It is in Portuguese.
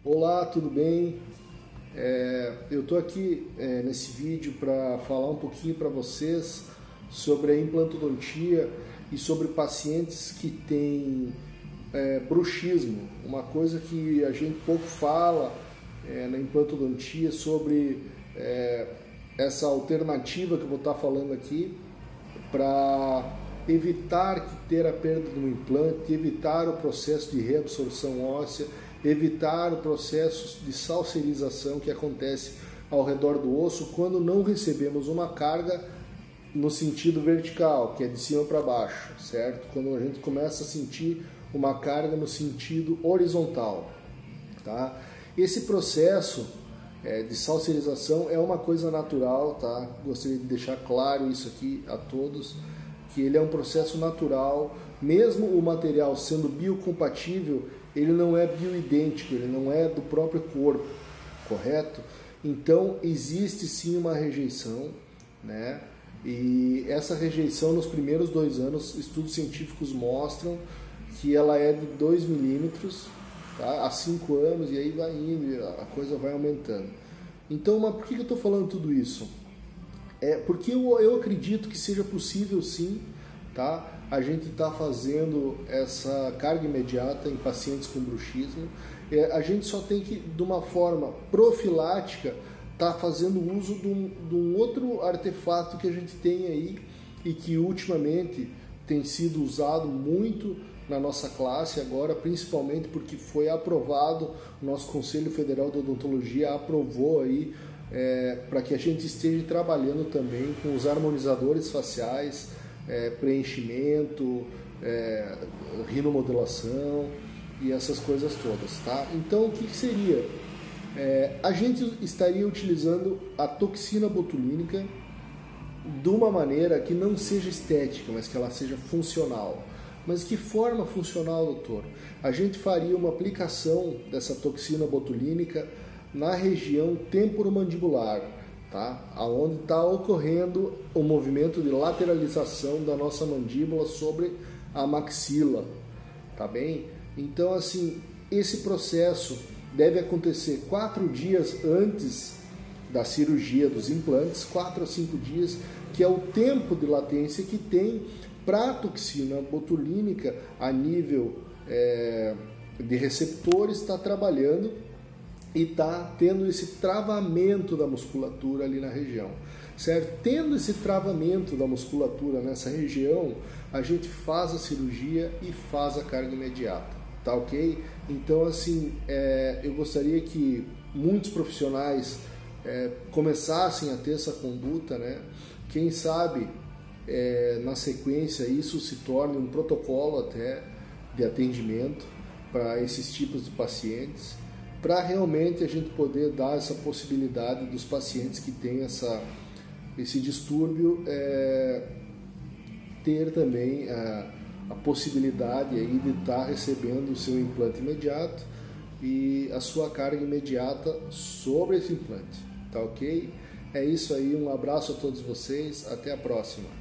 Olá, tudo bem? Eu estou aqui nesse vídeo para falar um pouquinho para vocês sobre a implantodontia e sobre pacientes que têm bruxismo, uma coisa que a gente pouco fala na implantodontia sobre essa alternativa que eu vou estar falando aqui para evitar ter a perda do implante, evitar o processo de reabsorção óssea, evitar o processo de salserização que acontece ao redor do osso quando não recebemos uma carga no sentido vertical, que é de cima para baixo, certo? Quando a gente começa a sentir uma carga no sentido horizontal, tá? Esse processo de salserização é uma coisa natural, tá? Gostaria de deixar claro isso aqui a todos, que ele é um processo natural, mesmo o material sendo biocompatível, ele não é bioidêntico, ele não é do próprio corpo, correto? Então existe sim uma rejeição, né? E essa rejeição nos primeiros 2 anos, estudos científicos mostram que ela é de 2 milímetros, tá? Há 5 anos, e aí vai indo, a coisa vai aumentando. Então, mas por que eu estou falando tudo isso? Porque eu acredito que seja possível sim, tá? A gente está fazendo essa carga imediata em pacientes com bruxismo. A gente só tem que, de uma forma profilática, tá fazendo uso de um outro artefato que a gente tem aí e que ultimamente tem sido usado muito na nossa classe agora, principalmente porque foi aprovado, o nosso Conselho Federal de Odontologia aprovou aí para que a gente esteja trabalhando também com os harmonizadores faciais, preenchimento, rinomodelação e essas coisas todas, tá? Então o que seria? A gente estaria utilizando a toxina botulínica de uma maneira que não seja estética, mas que ela seja funcional. Mas que forma funcional, doutor? A gente faria uma aplicação dessa toxina botulínica na região temporomandibular, tá? Aonde está ocorrendo o movimento de lateralização da nossa mandíbula sobre a maxila, tá bem? Então, assim, esse processo deve acontecer 4 dias antes da cirurgia dos implantes, 4 a 5 dias, que é o tempo de latência que tem para a toxina botulínica a nível de receptores está trabalhando e está tendo esse travamento da musculatura ali na região, certo? Tendo esse travamento da musculatura nessa região, a gente faz a cirurgia e faz a carga imediata, tá ok? Então, assim, eu gostaria que muitos profissionais começassem a ter essa conduta, né? Quem sabe, na sequência, isso se torne um protocolo até de atendimento para esses tipos de pacientes, para realmente a gente poder dar essa possibilidade dos pacientes que têm esse distúrbio ter também a possibilidade aí de estar recebendo o seu implante imediato e a sua carga imediata sobre esse implante, tá ok? É isso aí, um abraço a todos vocês, até a próxima.